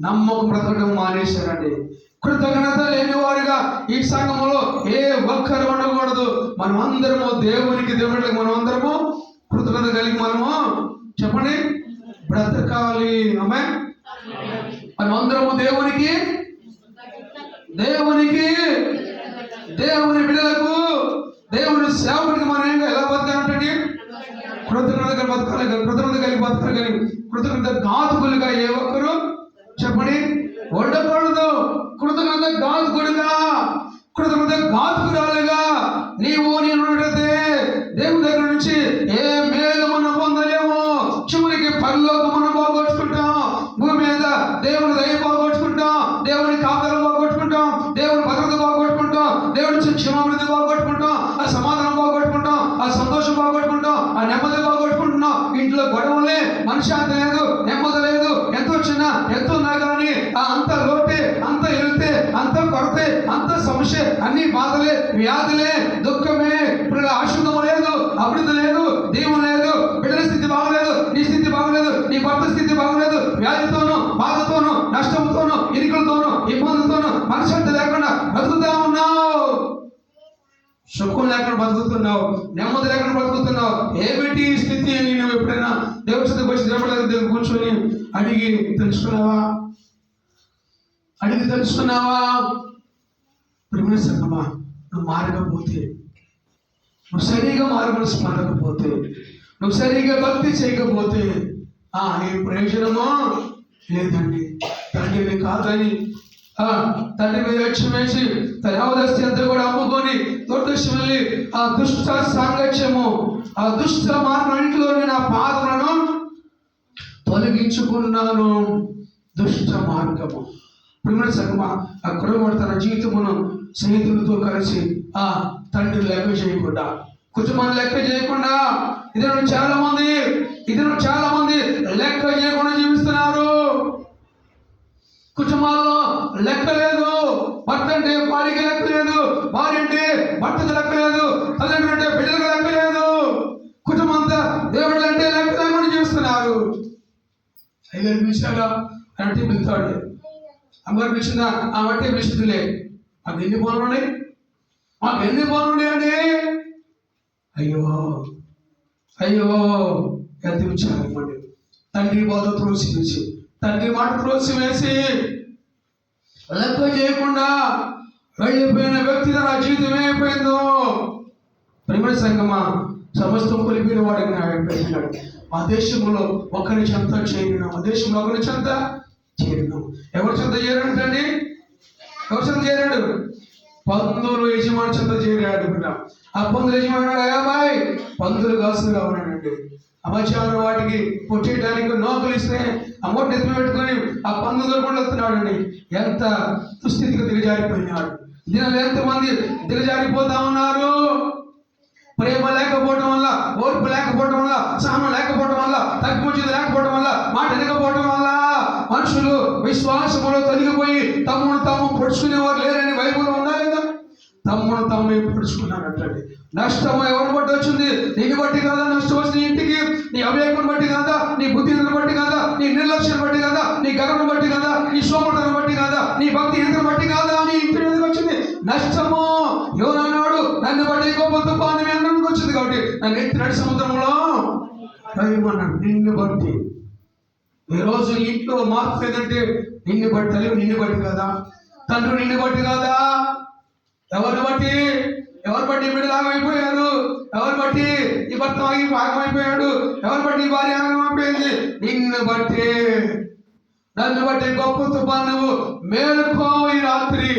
నమ్మకం బ్రతకడం మానేశారండి. కృతజ్ఞత లేని వారుగా ఈ సంఘంలో ఏ ఒక్కరు ఉండకూడదు. మనం అందరము దేవుడికి మనం అందరము కృతజ్ఞత కలిగి మనము చెప్పండి బ్రతకాలి. ఆమేన్. మనం అందరము దేవుని బిడ్డలకు, దేవుని సేవకుడికి మనం ఎలా బతకాలంటే కృతజ్ఞత కలిగి బతకాలి. కృతజ్ఞత ఘాతుకులుగా ఏ ఒక్కరు చెప్పండి ఉండకూడదు. కృతజ్ఞత ఘాతుకురాలుగా నేను దేవుని దగ్గర నుంచి ఏ మేలు మనం పొందలేము. చివరికి పరలోకమును పోగొట్టుకుంటాం, భూమి మీద దేవుని దయ పోగొట్టుకుంటాం, దేవుని కాపుదల పోగొట్టుకుంటాం, దేవుని భద్రత పోగొట్టుకుంటాం, దేవుని నుంచి క్షమాభివృద్ధి పోగొట్టుకుంటాం, ఆ సమాధానం పోగొట్టుకుంటాం, ఆ సంతోషం పోగొట్టుకుంటాం, ఆ నెమ్మది పోగొట్టుకుంటున్నాం. ఇంట్లో గొడవలే, మనశ్శాంతి లేదు, నెమ్మది లేదు. ఎంత వచ్చినా ఎంత ఉన్నా కానీ అంత లోటే, అంత వెళ్తే, అంత కొరతే, అంత సమస్య, అన్ని బాధలే, వ్యాధులే, దుఃఖమే, ఇప్పుడు ఆశుద్ధం లేదు, అభివృద్ధి లేదు, దీవం లేదు, బిడ్డల స్థితి బాగలేదు, నీ స్థితి బాగలేదు, నీ భర్త స్థితి బాగలేదు. వ్యాధితోనూ, బాధతోనూ, నష్టంతోనూ, ఇరుకులతోనూ, ఇబ్బందులతోనూ మనశ్శాంతి లేకుండా బతుకుతా ఉన్నావు. సుఖం లేకుండా బతుకుతున్నావు, నెమ్మది లేకుండా బతుకుతున్నావు. ఏమిటి స్థితి అని నువ్వు ఎప్పుడైనా దేవుడి స్థితికి వచ్చి దేవుడి కూర్చొని అడిగి తెలుసుకున్నావా? ప్రియమైన సంగమా, నువ్వు మారకపోతే, నువ్వు సరిగా మారమనసు మారకపోతే, నువ్వు సరిగా భక్తి చేయకపోతే ఏ ప్రయోజనమో లేదండి. తండ్రిని కాదని తండ్రి మీద లక్ష్యం వేసి తన యావదస్తి అంతా కూడా అమ్ముకొని దూరదర్శనం వెళ్ళి ఆ దుష్ట సాంగత్యము, ఆ దుష్ట మార్గంలో నా పాదములను తొలగించుకున్నాను. దుష్ట మార్గము. ప్రియమైన సంగమా, ఆ కుర్రవాడు తన జీవితమును స్నేహితులతో కలిసి తండ్రి లెక్క చేయకుండా, కుటుంబాన్ని లెక్క చేయకుండా, ఇతరులు చాలా మంది లెక్క చేయకుండా జీవిస్తున్నారు. కుటుంబాల్లో లెక్క లేదు. భర్త అంటే భార్యకి లెక్క లేదు, భార్య అంటే భర్తకు లెక్క లేదు, తల్లిదండ్రులు అంటే బిడ్డలకు లెక్క లేదు. కుటుంబం అంతా దేవుడు అంటే లెక్క లేకుండా జీవిస్తున్నారు. అయ్యారు పిలిచాగా అంటే పిలుతాడు, అమ్మగారు పిలిచిందా అంటే పిలుస్తుందిలే. మాకు ఎన్ని పనులు ఉన్నాయి అండి. అయ్యో ఎంత విచారమండి. తండ్రి బాధ త్రోసివేసి, తండ్రి మాట త్రోసివేసి లెక్క చేయకుండా వెళ్ళిపోయిన వ్యక్తి నా జీవితం ఏమైపోయిందో. ప్రియమైన సంగమా, సమస్తం కొలిపిన వాడిని అయిపోయినాడు. మా దేశంలో ఒకరి చెంత చేరినాం, ఎవరి చెంత చేరాడంటండి? ఎవరి చెంత చేరాడు? పందులు యజమాని చెంత చేరాడు. ఆ పందులు యజమాని అబ్బాయి పందులు కాసులుగా ఉన్నాడండి. అమచారం వాటికి పొట్టేయడానికి నోకలు ఇస్తే ఆ మొట్ట ఎత్తి పెట్టుకొని ఆ పందు దొరకుండా వస్తున్నాడండి. ఎంత దుస్థితికి దిగజారిపోయినాడు. దీనిలో ఎంతమంది దిగజారిపోతా ఉన్నారు. ప్రేమ లేకపోవడం వల్ల, ఓర్పు లేకపోవడం వల్ల, సహనం లేకపోవడం వల్ల, తగ్గిముచ్చింది లేకపోవడం వల్ల, మాట వినకపోవడం వల్ల మనుషులు విశ్వాసములో తొలగిపోయి తమ్మును తాము పొడుచుకునేవారు లేరని బైబిల్ ఉందా లేదా? తమ్మును తాము పొడుచుకున్నారంటండి. నష్టం ఎవరు బట్టి వచ్చింది? నీకు బట్టి కాదా నష్టం వచ్చింది? ఇంటికి నీ అవివేకం బట్టి కాదా? నీ బుద్ధిని బట్టి కాదా? నీ నిర్లక్ష్యం బట్టి కాదా? నీ గర్వం బట్టి కాదా? నీ సోమతను బట్టి కాదా? నీ భక్తి యంత్రం బట్టి కాదా? నీ ఇంటి మీదకి వచ్చింది నష్టము. యోనాడు నన్ను బట్టి గొప్ప తుఫాను మీ అందరికి వచ్చింది కాబట్టి నన్ను ఎత్తినట్టు సముద్రంలో భయమన్నాడు. నిన్ను బట్టి ఈ రోజు ఇంట్లో మార్పు లేదంటే నిన్ను బట్టి, తల్లి నిన్ను బట్టి కాదా? తండ్రి నిన్ను బట్టి కాదా? ఎవరు బట్టి? ఎవరు బట్టి బిడ్డలు ఆగమైపోయారు? ఎవరు బట్టి ఈ భర్త ఆగమైపోయాడు? ఎవరు బట్టి ఈ భార్య ఆగమైపోయింది? నిన్ను బట్టి. నన్ను బట్టి గొప్ప తుఫాను. నువ్వు మేలుకో ఈ రాత్రి.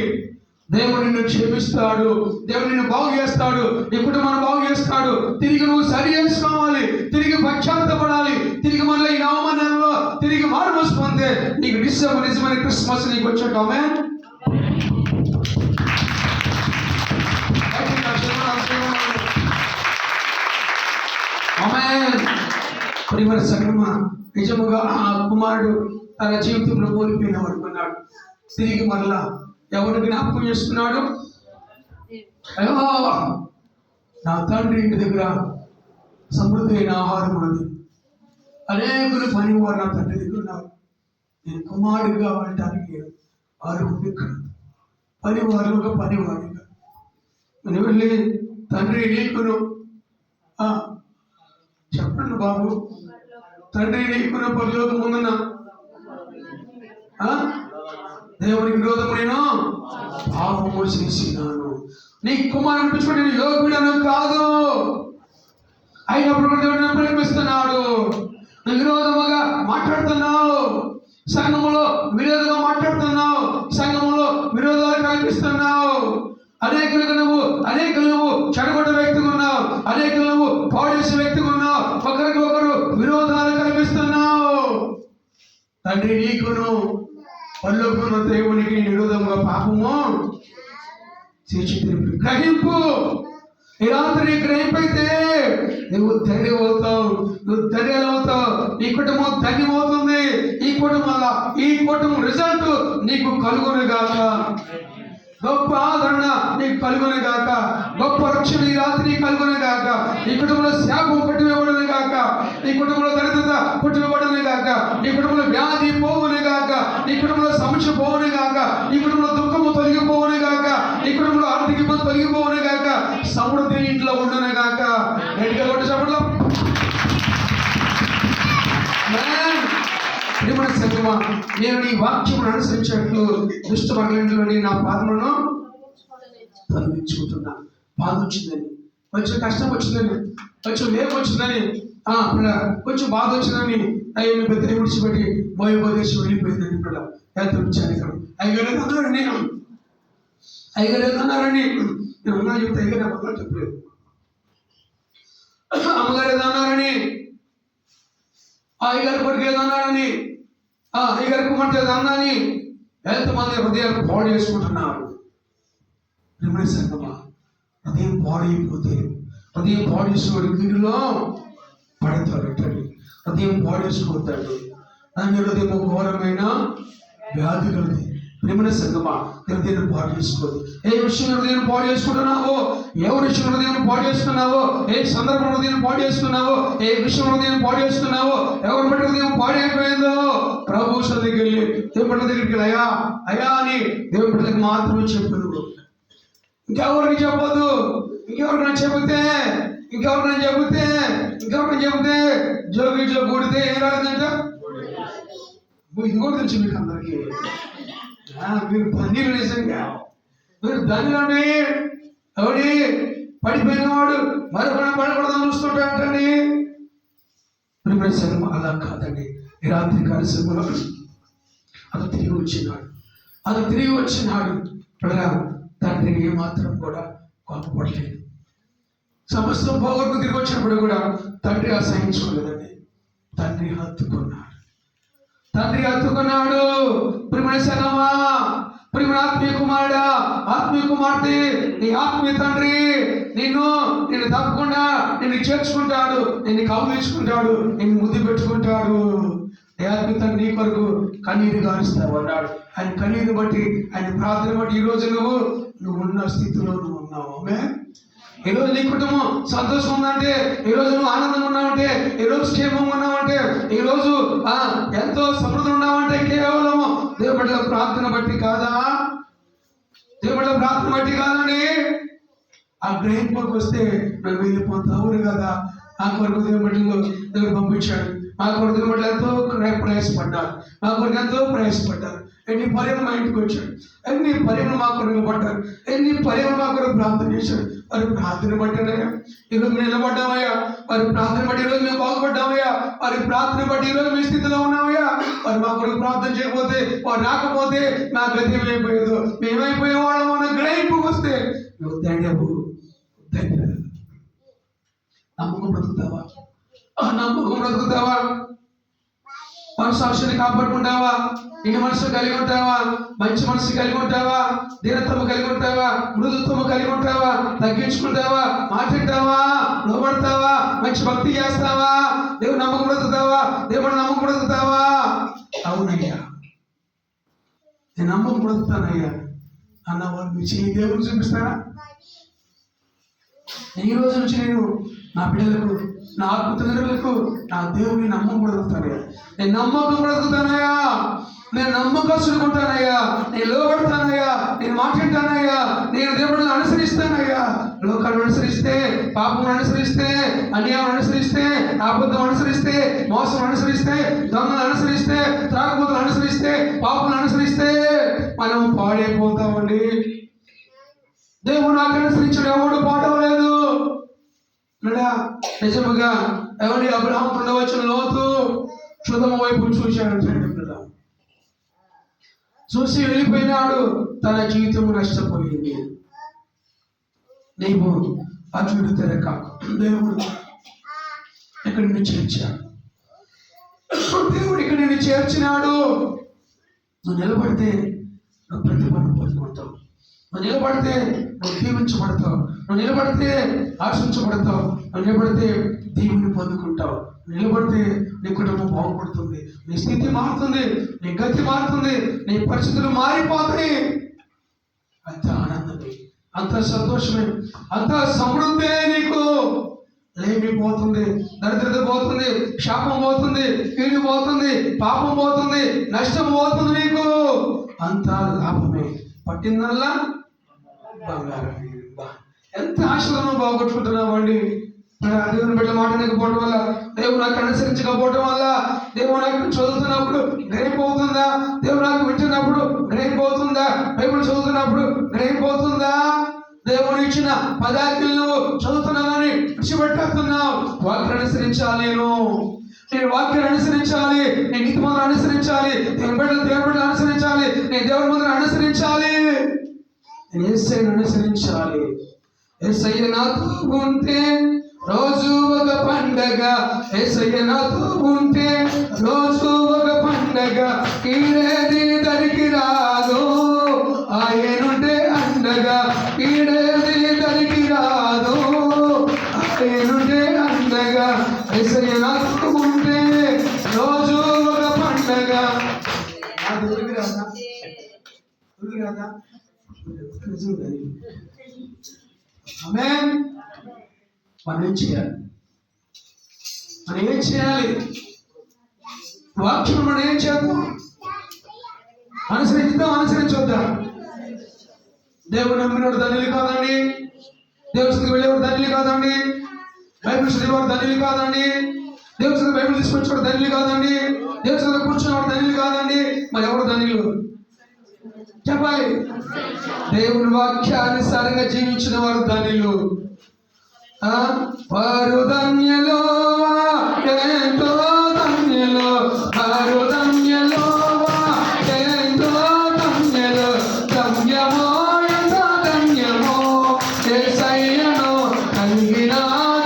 దేవుడు నిన్ను క్షమిస్తాడు, దేవుడు నిన్ను బాగు చేస్తాడు, నీ కుటుంబాన్ని బాగు చేస్తాడు. తిరిగి నువ్వు సరి చేసుకోవాలి, తిరిగి పశ్చాత్తపడాలి, తిరిగి మళ్ళీ ఈ నవంబర్ నెలలో తిరిగి మారు పొందితే నీకు నిజమైన క్రిస్మస్ నీకు వచ్చాక. ఆమేన్. ప్రియమైన సంగమా, నిజముగా ఆ కుమారుడు తన జీవితంలో కోల్పోయిన అనుకున్నాడు. తిరిగి మరలా ఎవరు జ్ఞాపకం చేసుకున్నాడు? నా తండ్రి ఇంటి దగ్గర సమృద్ధి అయిన ఆహారం ఉన్నది, అనేకులు పనివారు నా తండ్రి దగ్గర ఉన్నారు, నేను కుమారుడిగా వెళ్ళటానికి అర్హుడు కాదు, పనివారుగా పనివాడిగా నేను వెళ్ళి తండ్రి నీకును చెప్పండి బాబు, తండ్రి నీకును పరలోకం ముందున్న దేవునికి విరోధము నేను పాపము చేసినాను, నీ కుమారుని పిలుచుకుని నేను యోగ్యుడను కాదు, అయినప్పుడు దేవుడు ప్రేమిస్తున్నాడు. నువ్వు విరోధముగా మాట్లాడుతున్నావు, సంఘములో విరోధంగా మాట్లాడుతున్నావు, సంఘములో విరోధాలు కల్పిస్తున్నావు, అనేకులు నువ్వు చెడగొట్టే వ్యక్తిగా ఉన్నావు, అనేకులు నువ్వు పాడేసే వ్యక్తిగా ఉన్నావు, ఒకరికి ఒకరు విరోధాలు కల్పిస్తున్నావు. తండ్రి నీకును పరలోకమున్న దేవునికి విరోధంగా పాపము చేసి గ్రహింపు. ఈ రాత్రి గ్రహింపైతే నువ్వు ధైర్యం అవుతావు, నువ్వు ధైర్యాలు అవుతావు, నీ కుటుంబం ధన్యమవుతుంది. ఈ కుటుంబం రిజల్ట్ నీకు కలుగును గాక, గొప్ప ఆదరణ నీకు కలుగును గాక, గొప్ప రక్షణ ఈ రాత్రి కలుగును గాక, నీ కుటుంబంలో శాపం కొట్టివేయబడును గాక, నీ కుటుంబంలో దరిద్రత కొట్టివేయబడును గాక, నీ కుటుంబంలో వ్యాధి పోవును గాక, నీ కుటుంబంలో సమస్య పోవును గాక, నీ కుటుంబంలో దుఃఖము తొలగిపోవును గాక, నీ కుటుంబంలో ఆర్థిక ఇబ్బంది తొలగిపోవును గాక, సమృద్ధి ఇంట్లో ఉండును గాక. గట్టిగా కొట్టి చెప్పండి. నేను నీ వాక్యమును అనుసరించినట్లు దుష్ట వర్గంలోని నా పాదములను తొలగించుకుంటున్నా. బాధ వచ్చిందని, కొంచెం కష్టం వచ్చిందని, కొంచెం వేగం వచ్చిందని, కొంచెం బాధ వచ్చిందని అయ్యో పెద్ద విడిచిపెట్టి మోయబోదేసి వెళ్ళిపోయిందని ఇప్పుడు ఎంత వచ్చాను. ఇక్కడ అయ్యగారు అన్నారని నేను ఉన్నా చెప్తే అయ్యగారు అమ్మగారు చెప్పలేదు, అమ్మగారు ఏదో అన్నారని, అయ్యగారు కొడుకు ఏదో అన్నారని, అయ్యగారు కుమార్తె ఏదో అన్నాని ఎంతమంది హృదయాలు పాడు చేసుకుంటున్నారు. సంగమా, హృదయం పాడైపోతే హృదయం పాడు చేసుకోవడం వీటిలో పడతాడు. హృదయం పాడు చేసుకోవద్దాడు. దాని హృదయం ఘోరమైన వ్యాధి కలది. ప్రేమ సంగమా, హృదయాన్ని పాడు చేసుకోదు. ఏ విషయం హృదయాన్ని పాడు చేసుకుంటున్నావో, ఎవరి విషయం హృదయాన్ని పాడు చేసుకున్నావో, ఏ సందర్భం హృదయం పాడు చేసుకున్నావో, ఏ విషయం హృదయం పాడు చేసుకున్నావో, ఎవరి బట్టి హృదయం పాడైపోయిందో ప్రభు సన్నిధికి వెళ్ళి దేవుని బిడ్డల దగ్గరికి వెళ్ళి అయ్యా అని దేవుని బిడ్డలకు మాత్రమే చెప్పు. నువ్వు ఇంకెవరికి చెప్పొద్దు. ఇంకెవరికైనా చెబితే జోగిట్లో కూడితే ఏం రాలేదంట. ఇది కూడా తెలుసు మీకు అందరికీ. మీరు ధన్యులు, నిజంగా మీరు ధన్యులండి. ఎవడి పడిపోయిన వాడు మరొకటి పడకూడదని చూస్తుంటాడండి. ప్రిపరేషన్ అలా కాదండి. ఈ రాత్రి కార్యక్రమంలో అతను తిరిగి వచ్చినాడు. తండ్రిని ఏమాత్రం కూడా కోపపడలేదు. సమస్తం పోగొట్టు తిరిగి వచ్చినప్పుడు కూడా తండ్రి అసహించుకోలేదండి. తండ్రి హత్తుకున్నాడు. ప్రియమైన సంగమా, ప్రియమైన ఆత్మీయ కుమారుడా, ఆత్మీయ కుమార్తె, నీ ఆత్మీయ తండ్రి నిన్ను తప్పకుండా నిన్ను చేర్చుకుంటాడు, నిన్ను కౌగిలించుకుంటాడు, నిన్ను ముద్దు పెట్టుకుంటాడు. నీ ఆత్మీయ తండ్రి నీ కొరకు కన్నీరు గారుస్తావు అన్నాడు. ఆయన కన్నీరు బట్టి, ఆయన ప్రార్థన బట్టి ఈరోజు నువ్వు ఉన్న స్థితిలో నువ్వు ఉన్నావు. ఆమేన్. ఈరోజు నీ కుటుంబం సంతోషం ఉందంటే, ఈరోజు నువ్వు ఆనందంగా ఉన్నావంటే, ఈరోజు క్షేమంగా ఉన్నావంటే, ఈరోజు ఎంతో సమృద్ధి ఉన్నావంటే కేవలం దేవుడి ప్రార్థన బట్టి కాదా? దేవుడి ప్రార్థన బట్టి కాదండి. ఆ గ్రహింపుకి వస్తే మేము వెళ్ళిపోతావును కదా. ఆ కొరకు దేవుడు పంపించాడు. మా కొరకు దేవుడు ఎంతో ప్రయాసపడ్డారు, మా కొరకు ఎంతో ప్రయాసపడ్డారు. ఎన్ని పర్యలు మా ఇంటికి వచ్చాడు, ఎన్ని పర్యలు మా కొరకు నిలబడ్డారు, ఎన్ని పర్యలు మా కొరకు ప్రార్థన చేశాడు. వారి ప్రార్థన బట్టినయ్యా ఈరోజు మేము నిలబడ్డామయ్యా. వారి ప్రార్థన బట్టి ఈరోజు మేము బాగుపడ్డామయ్యా. వారి ప్రార్థన బట్టి ఈరోజు మీ స్థితిలో ఉన్నామయ్యా. వారు మా కొరకు ప్రార్థన చేయకపోతే, వారు రాకపోతే నా గతి ఏమైపోయేదో, మేమైపోయేవాళ్ళం అన్న గ్రహింపుకి వస్తే నువ్వు ధన్యము. నమ్మకం బ్రతుకుతావా? నమ్మకం బ్రతుకుతావా? మనసాక్షిని కాపాడుకుంటావా? ఈ మనసు కలిగి ఉంటావా? మంచి మనసు కలిగి ఉంటావా? దీనత్వం కలిగి ఉంటావా? మృదుత్వం కలిగి ఉంటావా? తగ్గించుకుంటావా? మాట్లాడతావా? లోబడతావా? మంచి భక్తి చేస్తావా? దేవుడు నమ్మకం బ్రతుకుతావా? దేవుడు నమ్మకం బ్రతుకుతావా? అవునయ్యా, నేను నమ్మకం బ్రతుకుతానయ్యా అన్నవారు మీ చేయి దేవుడు చూపిస్తారా? ఈ రోజు నుంచి నేను నా బిడ్డలకు, నా ఆత్మతండ్రులకు నా దేవుని నమ్మకం బ్రతుకుతానయ్యా. నేను నమ్మకం బ్రతుకుతానయ్యా. నేను నమ్మకస్తుడుకుంటానయ్యా. నేను లోబడతానయ్యా. నేను మాట్లాడతానయ్యా. నేను దేవుడిని అనుసరిస్తానయ్యా. లోకాలను అనుసరిస్తే, పాపం అనుసరిస్తే, అన్యాయం అనుసరిస్తే, అబద్ధం అనుసరిస్తే, మోసం అనుసరిస్తే, దొంగలు అనుసరిస్తే, త్రాగుబోతులు అనుసరిస్తే, పాపం అనుసరిస్తే మనం పాడైపోతామండి. దేవుడు నాకు అనుసరించడం ఎవడు పాడవలేదు. నిజముగా ఎవరి అబ్రహాం ఉండవచ్చిన లోతు క్షుధమ వైపు చూశాడు. చూసి వెళ్ళిపోయినాడు. తన జీవితం నష్టపోయింది. నీవు అర్జునుడు తెరక దేవుడు ఇక్కడ నిన్ను చేర్చాడు. దేవుడు ఇక్కడ నిన్ను చేర్చినాడు. నువ్వు నిలబడితే నువ్వు ప్రతిఫలం పొందుకుంటావు. నువ్వు నిలబడితే నువ్వు దీవించబడతావు. నువ్వు నిలబడితే ఆశించబడతావు. నువ్వు నిలబడితే దేవుని పొందుకుంటావు. నిలబడితే నీ కుటుంబం బాగుపడుతుంది, నీ స్థితి మారుతుంది, నీ గతి మారుతుంది, నీ పరిస్థితులు మారిపోతాయి. అంత ఆనందమే, అంత సంతోషమే, అంత సమృద్ధే. నీకు లేమి పోతుంది, దరిద్రత పోతుంది, శాపం పోతుంది, కీడు పోతుంది, పాపం పోతుంది, నష్టం పోతుంది. నీకు అంత లాభమే. పట్టిందల్లా బంగారం. ఎంత ఆశలను బాగొట్టుకుంటున్నావు అండి. దేవుని బిడ్డ మాట లేకపోవడం వల్ల, దేవుడు నాకు అనుసరించకపోవడం వల్ల, దేవుడు నాకు చదువుతున్నప్పుడు గ్రహిపోతుందా? దేవుడు నాకు వింటున్నప్పుడు గ్రహిపోతుందా? బైబిల్ చదువుతున్నప్పుడు గ్రహిపోతుందా? దేవుడు ఇచ్చిన పదార్థాలు నువ్వు చదువుతున్నావని విడిచిపెట్టేస్తున్నావు. వాక్యాన్ని అనుసరించాలి. నేను వాక్యాన్ని అనుసరించాలి. నేను నీతి మందులు అనుసరించాలి. దేవుని బిడ్డలు అనుసరించాలి. నేను దేవుడి మందులు అనుసరించాలి. నేను యేసయ్యను అనుసరించాలి. యేసయ్య నాతో ఉంటే రోజు ఒక పండగ. యేసయ్య నాతో ఉంటే రోజు ఒక పండగ. కీడేది దరికి రాదు ఆయనుంటే అండగా. కీడేది దరికి రాదు ఆయనుంటే అండగా. యేసయ్య నాతో ఉంటే రోజు ఒక పండగ. రాదా? ఆమేన్. మనం ఏం చేయాలి? వాక్యం మనం ఏం చేద్దాం? అనుసరిద్దాం, అనుసరించొద్దాం. దేవుడు నమ్మినవాడు ధన్యులు కాదండి. దేవుడి స్థితికి వెళ్ళేవాడు ధన్యులు కాదండి. బైబిల్ చదివేవాడు ధన్యులు కాదండి. దేవుడి స్థితికి బైబిల్ తీసుకొచ్చేవాడు ధన్యులు కాదండి. దేవుడి స్థితికి కూర్చున్నవాడు ధన్యులు కాదండి. మరి ఎవరు ధన్యులు చెప్పాలి? దేవుని వాక్యానుసారంగా జీవించిన వారు ధన్యులు. వారు ధన్యులు, ఎంతో ధన్యులు. వారు ధన్యులు, ఎంతో ధన్యులు. ధన్యమో ఎంత ధన్యమో యేసయ్యను కలిగిన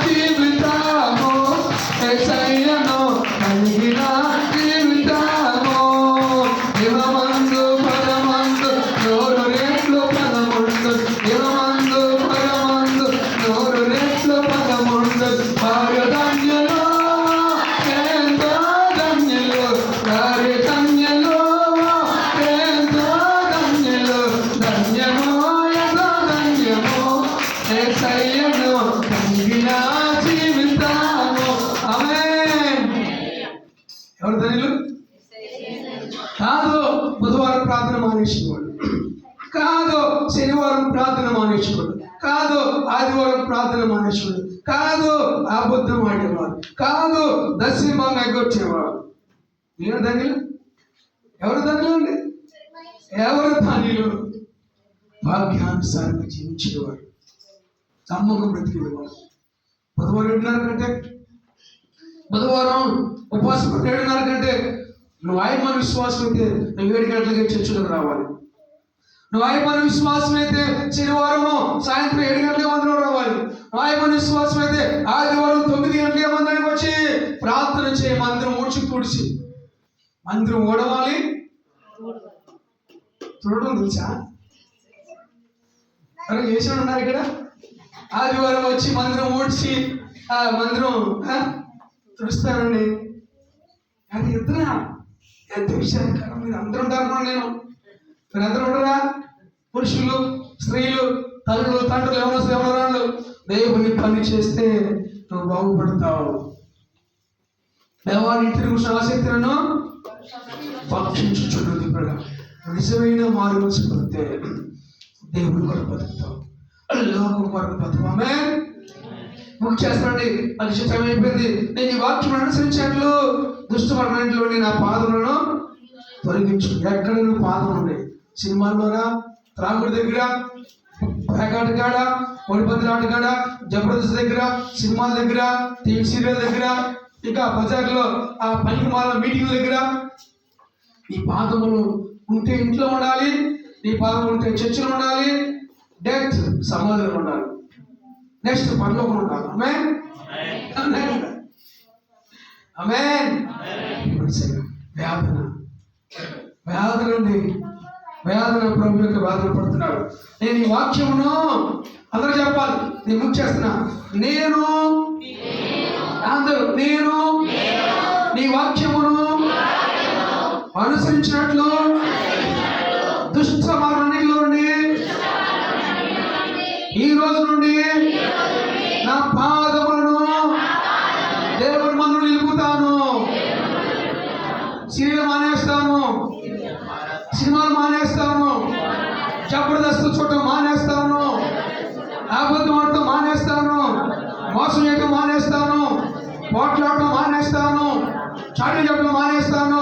జీవితము. యేసయ్యను కలిగిన జీవితము. ఇహమందు పరమందు శనివారం ప్రార్థన మానేసుకోడు, కాదు ఆదివారం ప్రార్థన మానేసుకోడు, కాదు అబద్ధం ఆడేవాడు, కాదు దశంభాగం ఎగ్గొచ్చేవాడు. నేను ధనిలు? ఎవరు ధనిలు అండి? ఎవరు ధనిలు? భాగ్యానుసారంగా జీవించేవాడు, నమ్మకం బ్రతికేవాడు. బుధవారం 7:30 కంటే, బుధవారం ఉపవాసం 7:30 కంటే నువ్వు ఆయమాన విశ్వాసం అయితే నువ్వు 7 గంటలకే చర్చలకు రావాలి. నువ్వు ఆయమాన విశ్వాసం అయితే శనివారము సాయంత్రం 7 గంటలకే మందిరం రావాలి. నువ్వు ఆయమాన విశ్వాసం అయితే ఆదివారం 9 గంటలకే మందిరానికి వచ్చి ప్రార్థన చేయి. మందిరం ఊడ్చి తుడిచి మందిరం ఓడవాలి. చూడడం తెలుసా? అరే చేసి ఉన్నారు ఇక్కడ. ఆదివారం వచ్చి మందిరం ఊడ్చి మందిరం తుడుస్తానండి. అది ఎదురా ఎంత విషయానికరం. మీరు అందరూ ఉంటారు, మీరు అందరూ ఉండరా? పురుషులు, స్త్రీలు, తల్లులు, తండ్రులు, ఎవరు దేవుని పని చేస్తే నువ్వు బాగుపడతావు. దేవాన్ని ఇంటిని కూర్చున్న ఆసక్తులను పక్షించుచున్నది. నిజమైన మారు మనసు పడితే దేవుని కొరకు బతుకుతావు, లోకం కొరకు బతుకు. ఆమేన్. ముఖ్య చేస్తానండి, మనిషి టైం అయిపోయింది. నేను ఈ వాక్యం అనుసరించినట్లు దుష్టమరణంలోని నా పాదములను తొలగించు. ఎక్కడ నువ్వు పాదం ఉన్నాయి? సినిమాల్లోనా, త్రాగుడి దగ్గర, పేకాట కాడ, ఒడిపందుల ఆట కాడ, జబర్దస్త్ దగ్గర, సినిమాల దగ్గర, టీవీ సీరియల్ దగ్గర, ఇంకా బజార్లో ఆ పనికి మాల మీటింగ్ల దగ్గర. నీ పాదములు ఉంటే ఇంట్లో ఉండాలి, నీ పాదం ఉంటే చర్చిలో ఉండాలి, డెత్ సమాధిలో ఉండాలి, నెక్స్ట్ పరలోకం ఉండాలి. ఆమేన్. ఆమేన్. వేదన అండి, వేదన. ప్రభు యొక్క వేదన పడుతున్నాడు. నేను ఈ వాక్యమును అందరూ చెప్పాలి. నేను ముఖ్య చేస్తున్నా. నేను అందరూ నేను నీ వాక్యమును అనుసరించినట్లు దుష్ట మార్గంలో నుండి ఈ రోజు నుండి నా పాదములను దేవుని మందులు నిలుపుతాను. సీరియల్ మానేస్తాను, సినిమాలు మానేస్తాను, జబర్దస్త్ చూడటం మానేస్తాను, అబద్ధం ఆడటం మానేస్తాను, మోసం చేయటం మానేస్తాను, పోట్లాడటం మానేస్తాను, చాటి చెప్పడం మానేస్తాను,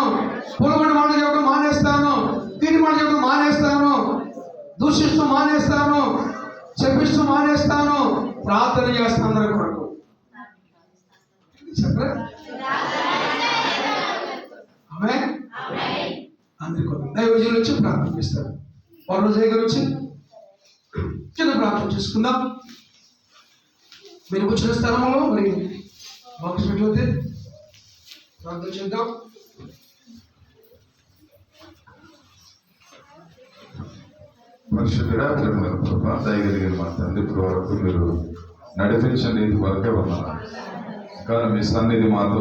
పులగొండ మాటలు చెప్పడం మానేస్తాను, తిని మాట చెప్పడం మానేస్తాను, దూషిస్తూ మానేస్తాను, చెప్పిస్తూ మానేస్తాను, ప్రార్థన చేస్తాను అందరి కొరకు. చెప్పరా? ఆమేన్. అందరి కొరకు దైవజనులు వచ్చి ప్రార్థన చేస్తారు. వారు దగ్గర వచ్చి చిన్న ప్రార్థన చేసుకుందాం. మీరు వచ్చిన స్థలంలో మరి బాగుంటే ప్రార్థన చేద్దాం. పరిశుద్ధుడా, ప్రేమగల ప్రభువా, దయగలిగిన మా తండ్రి, ఇప్పుడు వరకు మీరు నడిపించిన రీతి వరకే ఉన్నాను. కానీ మీ సన్నిధి మాతో